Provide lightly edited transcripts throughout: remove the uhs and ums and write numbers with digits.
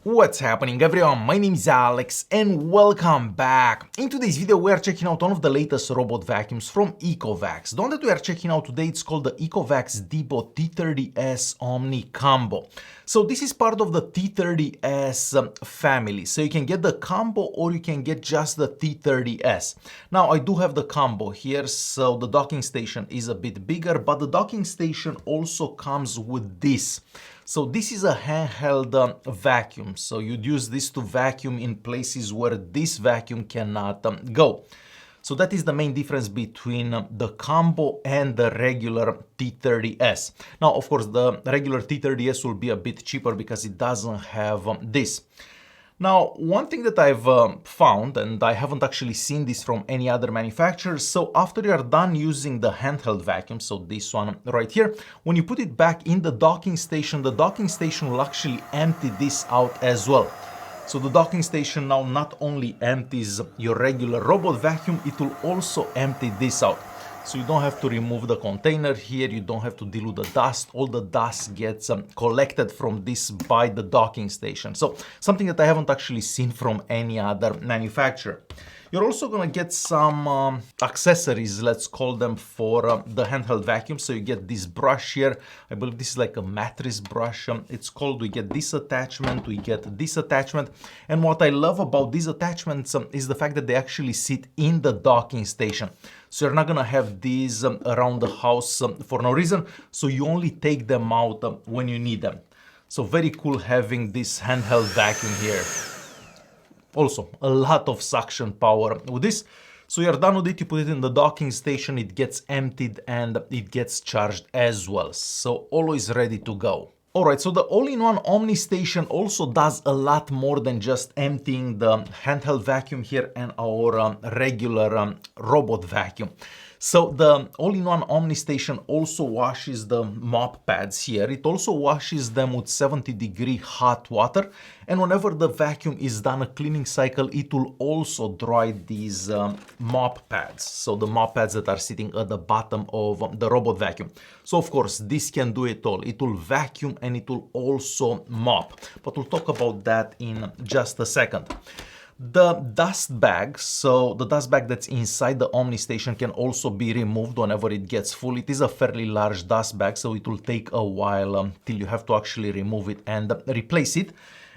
What's happening everyone, my name is Alex and welcome back. In today's video we are checking out one of the latest robot vacuums from Ecovacs. The one that we are checking out today, it's called the Ecovacs Deebot T30S Omni Combo. So this is part of the T30S family. So you can get the combo or you can get just the T30S. Now I do have the combo here, so the docking station is a bit bigger, but the docking station also comes with this. So this is a handheld vacuum, so you'd use this to vacuum in places where this vacuum cannot go. So that is the main difference between the combo and the regular T30S. Now, of course, the regular T30S will be a bit cheaper because it doesn't have this. Now, one thing that I've found, and I haven't actually seen this from any other manufacturer, so after you are done using the handheld vacuum, so this one right here, when you put it back in the docking station will actually empty this out as well. So the docking station now not only empties your regular robot vacuum, it will also empty this out. So you don't have to remove the container here, you don't have to deal with the dust, all the dust gets collected from this by the docking station. So something that I haven't actually seen from any other manufacturer. You're also gonna get some accessories, let's call them, for the handheld vacuum. So you get this brush here. I believe this is like a mattress brush. It's called, we get this attachment, we get this attachment. And what I love about these attachments is the fact that they actually sit in the docking station. So you're not gonna have these around the house for no reason. So you only take them out when you need them. So very cool having this handheld vacuum here. Also, a lot of suction power with this. So you're done with it, you put it in the docking station, it gets emptied and it gets charged as well. So always ready to go. Alright, so the all-in-one Omni station also does a lot more than just emptying the handheld vacuum here and our regular robot vacuum. So the all-in-one Omni station also washes the mop pads here. It also washes them with 70-degree hot water. And whenever the vacuum is done a cleaning cycle, it will also dry these mop pads. So the mop pads that are sitting at the bottom of the robot vacuum. So of course, this can do it all. It will vacuum and it will also mop. But we'll talk about that in just a second. The dust bag, so the dust bag that's inside the Omni station can also be removed whenever it gets full. It is a fairly large dust bag, so it will take a while till you have to actually remove it and replace it.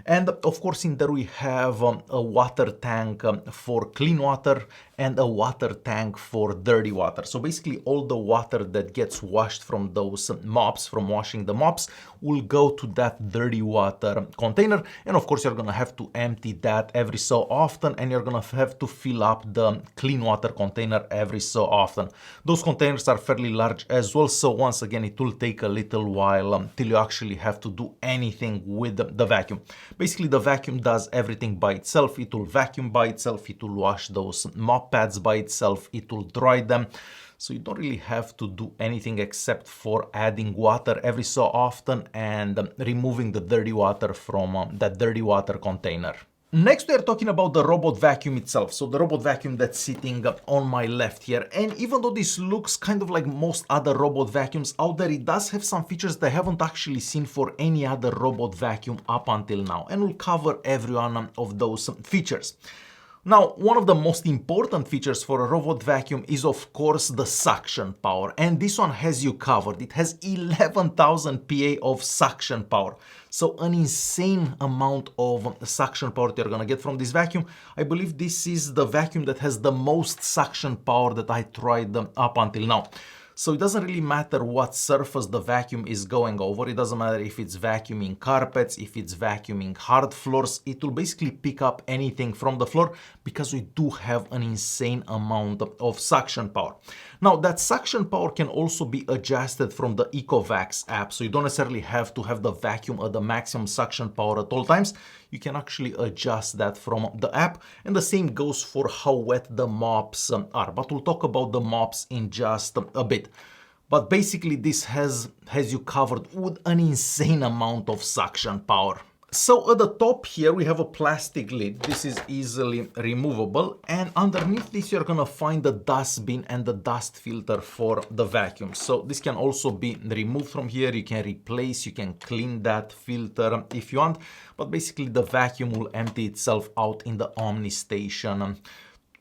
And of course in there we have a water tank for clean water and a water tank for dirty water. So basically all the water that gets washed from those mops, from washing the mops, will go to that dirty water container. And of course you're gonna have to empty that every so often, and you're gonna have to fill up the clean water container every so often. Those containers are fairly large as well, so once again it will take a little while till you actually have to do anything with the vacuum. Basically the vacuum does everything by itself. It will vacuum by itself, it will wash those mop pads by itself, it will dry them. So you don't really have to do anything except for adding water every so often and removing the dirty water from that dirty water container. Next, we are talking about the robot vacuum itself. So the robot vacuum that's sitting on my left here. And even though this looks kind of like most other robot vacuums out there, it does have some features that I haven't actually seen for any other robot vacuum up until now. And we'll cover every one of those features. Now, one of the most important features for a robot vacuum is of course the suction power, and this one has you covered. It has 11,000 PA of suction power. So an insane amount of suction power that you're gonna get from this vacuum. I believe this is the vacuum that has the most suction power that I tried up until now. So it doesn't really matter what surface the vacuum is going over. It doesn't matter if it's vacuuming carpets, if it's vacuuming hard floors. It will basically pick up anything from the floor because we do have an insane amount of suction power. Now that suction power can also be adjusted from the Ecovacs app. So you don't necessarily have to have the vacuum at the maximum suction power at all times. You can actually adjust that from the app, and the same goes for how wet the mops are. But we'll talk about the mops in just a bit. But basically this has you covered with an insane amount of suction power. So at the top here, we have a plastic lid. This is easily removable. And underneath this, you're gonna find the dust bin and the dust filter for the vacuum. So this can also be removed from here. You can replace, you can clean that filter if you want. But basically the vacuum will empty itself out in the Omni station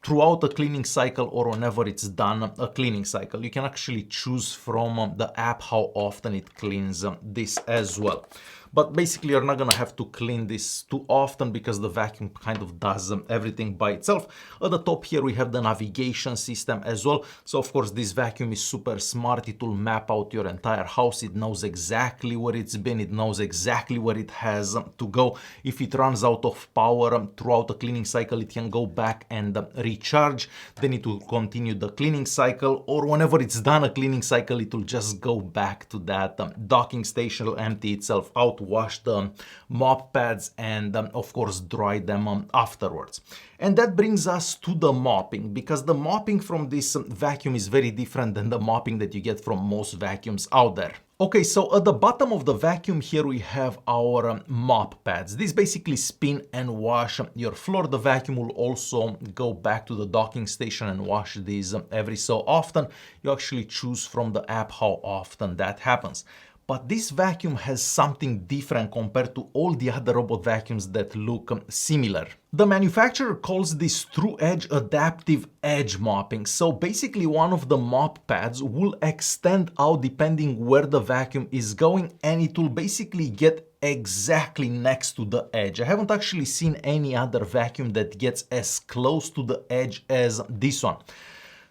throughout a cleaning cycle, or whenever it's done a cleaning cycle. You can actually choose from the app how often it cleans this as well. But basically you're not gonna have to clean this too often because the vacuum kind of does everything by itself. At the top here we have the navigation system as well. So of course this vacuum is super smart. It will map out your entire house. It knows exactly where it's been. It knows exactly where it has to go. If it runs out of power throughout the cleaning cycle, it can go back and recharge. Then it will continue the cleaning cycle, or whenever it's done a cleaning cycle, it will just go back to that docking station, will empty itself out, wash the mop pads, and of course dry them afterwards. And that brings us to the mopping, because the mopping from this vacuum is very different than the mopping that you get from most vacuums out there. Okay, so at the bottom of the vacuum here we have our mop pads. These basically spin and wash your floor. The vacuum will also go back to the docking station and wash these every so often. You actually choose from the app how often that happens. But this vacuum has something different compared to all the other robot vacuums that look similar. The manufacturer calls this True Edge Adaptive Edge Mopping. So basically one of the mop pads will extend out depending where the vacuum is going, and it will basically get exactly next to the edge. I haven't actually seen any other vacuum that gets as close to the edge as this one.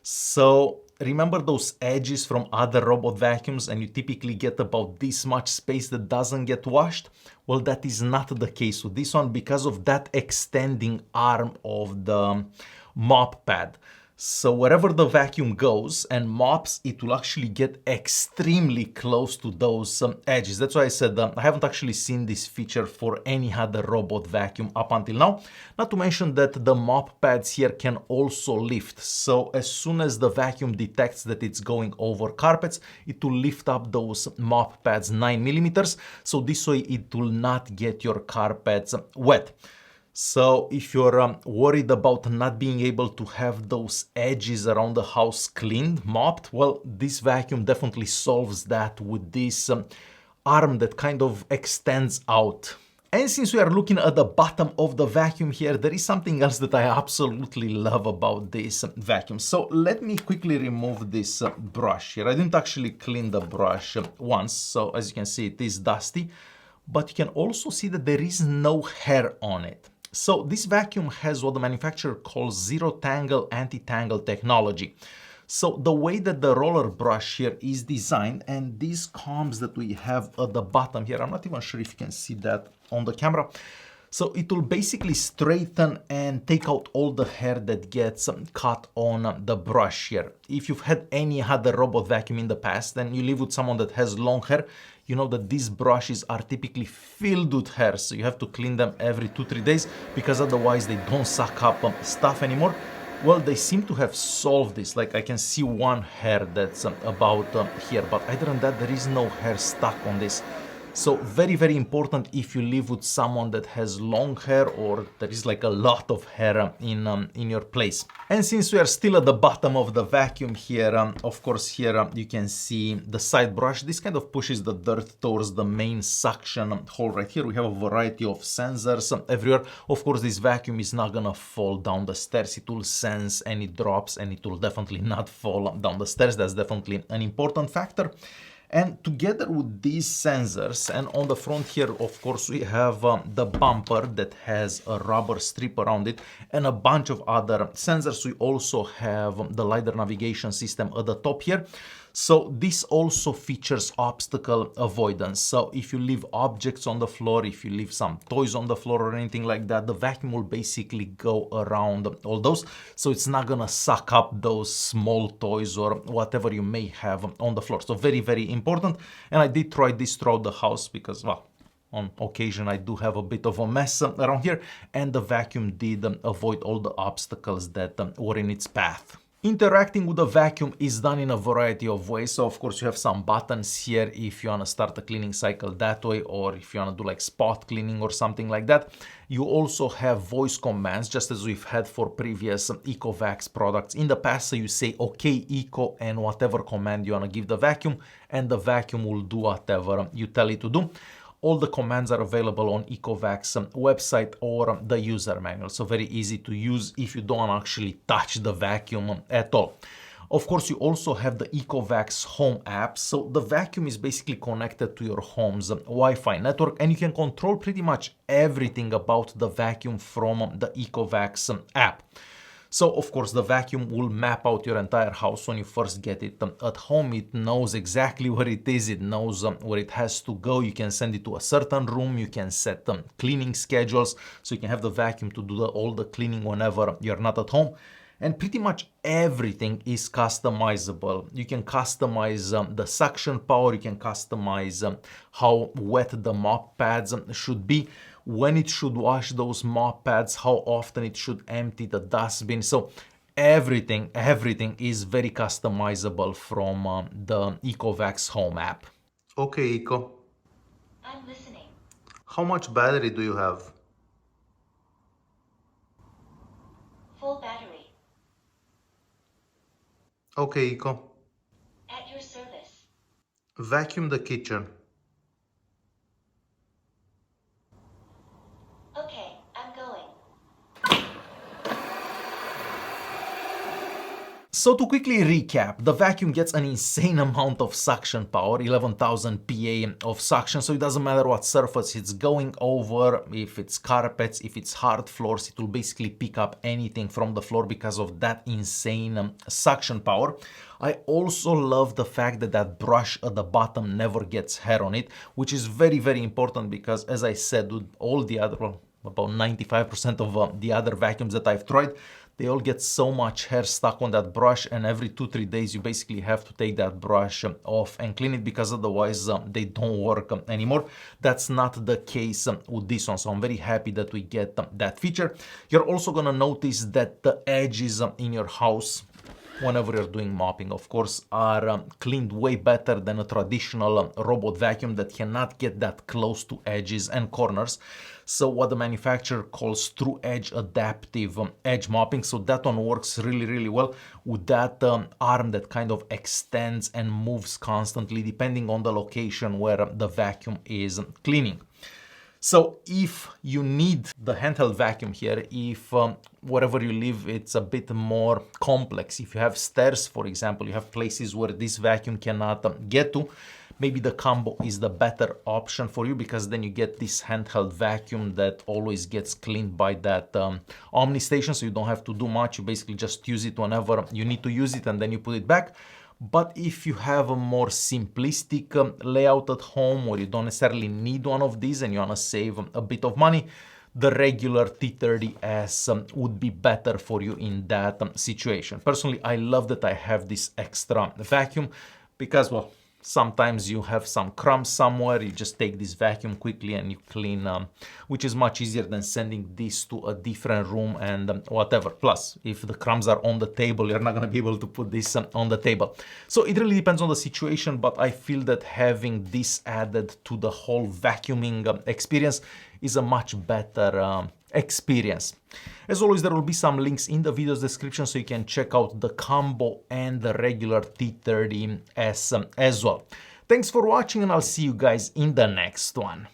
So remember those edges from other robot vacuums, and you typically get about this much space that doesn't get washed? Well, that is not the case with this one because of that extending arm of the mop pad. So wherever the vacuum goes and mops, it will actually get extremely close to those edges. That's why I said I haven't actually seen this feature for any other robot vacuum up until now. Not to mention that the mop pads here can also lift. So as soon as the vacuum detects that it's going over carpets, it will lift up those mop pads 9 millimeters. So this way it will not get your carpets wet. So if you're worried about not being able to have those edges around the house cleaned, mopped, well, this vacuum definitely solves that with this arm that kind of extends out. And since we are looking at the bottom of the vacuum here, there is something else that I absolutely love about this vacuum. So let me quickly remove this brush here. I didn't actually clean the brush once, so as you can see, it is dusty, but you can also see that there is no hair on it. So this vacuum has what the manufacturer calls zero tangle anti-tangle technology. So the way that the roller brush here is designed, and these combs that we have at the bottom here, I'm not even sure if you can see that on the camera. So it will basically straighten and take out all the hair that gets caught on the brush here. If you've had any other robot vacuum in the past and you live with someone that has long hair, you know that these brushes are typically filled with hair. So you have to clean them every 2-3 days because otherwise they don't suck up stuff anymore. Well, they seem to have solved this. Like I can see one hair that's about here, but other than that, there is no hair stuck on this. So very, very important if you live with someone that has long hair or there is like a lot of hair in your place. And since we are still at the bottom of the vacuum here, of course here you can see the side brush. This kind of pushes the dirt towards the main suction hole right here. We have a variety of sensors everywhere. Of course, this vacuum is not gonna fall down the stairs. It will sense any drops and it will definitely not fall down the stairs. That's definitely an important factor. And together with these sensors, and on the front here, of course, we have the bumper that has a rubber strip around it and a bunch of other sensors. We also have the LiDAR navigation system at the top here. So this also features obstacle avoidance. So if you leave objects on the floor, if you leave some toys on the floor or anything like that, the vacuum will basically go around all those. So it's not gonna suck up those small toys or whatever you may have on the floor. So very, very important. And I did try this throughout the house because, well, on occasion I do have a bit of a mess around here, and the vacuum did avoid all the obstacles that were in its path. Interacting with the vacuum is done in a variety of ways. So of course you have some buttons here if you want to start a cleaning cycle that way, or if you want to do like spot cleaning or something like that. You also have voice commands, just as we've had for previous Ecovacs products in the past. So you say, okay, Eco, and whatever command you want to give the vacuum, and the vacuum will do whatever you tell it to do. All the commands are available on Ecovacs website or the user manual. So very easy to use if you don't actually touch the vacuum at all. Of course, you also have the Ecovacs Home app. So the vacuum is basically connected to your home's Wi-Fi network, and you can control pretty much everything about the vacuum from the Ecovacs app. So of course the vacuum will map out your entire house when you first get it at home. It knows exactly where it is, it knows where it has to go. You can send it to a certain room, you can set cleaning schedules, so you can have the vacuum to do all the cleaning whenever you're not at home. And pretty much everything is customizable. You can customize the suction power, you can customize how wet the mop pads should be, when it should wash those mop pads, how often it should empty the dustbin. So everything is very customizable from the Ecovacs Home app. Okay, Eco. I'm listening. How much battery do you have? Full battery. Okay, Eco. At your service. Vacuum the kitchen. Okay, I'm going. So to quickly recap, the vacuum gets an insane amount of suction power, 11,000 PA of suction, so it doesn't matter what surface it's going over, if it's carpets, if it's hard floors, it will basically pick up anything from the floor because of that insane suction power. I also love the fact that that brush at the bottom never gets hair on it, which is very, very important because, as I said, with all the other, well, about 95% of the other vacuums that I've tried, they all get so much hair stuck on that brush, and every 2-3 days you basically have to take that brush off and clean it because otherwise they don't work anymore. That's not the case with this one, so I'm very happy that we get that feature. You're also gonna notice that the edges in your house, whenever you're doing mopping, of course, are cleaned way better than a traditional robot vacuum that cannot get that close to edges and corners. So what the manufacturer calls true edge adaptive edge mopping. So that one works really, really well with that arm that kind of extends and moves constantly depending on the location where the vacuum is cleaning. So if you need the handheld vacuum here, if wherever you live it's a bit more complex, if you have stairs, for example, you have places where this vacuum cannot get to, maybe the combo is the better option for you, because then you get this handheld vacuum that always gets cleaned by that Omni station, so you don't have to do much. You basically just use it whenever you need to use it and then you put it back. But if you have a more simplistic layout at home, or you don't necessarily need one of these and you want to save a bit of money, the regular T30S would be better for you in that situation. Personally, I love that I have this extra vacuum because, well, sometimes you have some crumbs somewhere, you just take this vacuum quickly and you clean, which is much easier than sending this to a different room and whatever. Plus, if the crumbs are on the table, you're not going to be able to put this on the table. So it really depends on the situation, but I feel that having this added to the whole vacuuming experience is a much better experience. As always, there will be some links in the video's description so you can check out the combo and the regular T30S as well. Thanks for watching, and I'll see you guys in the next one.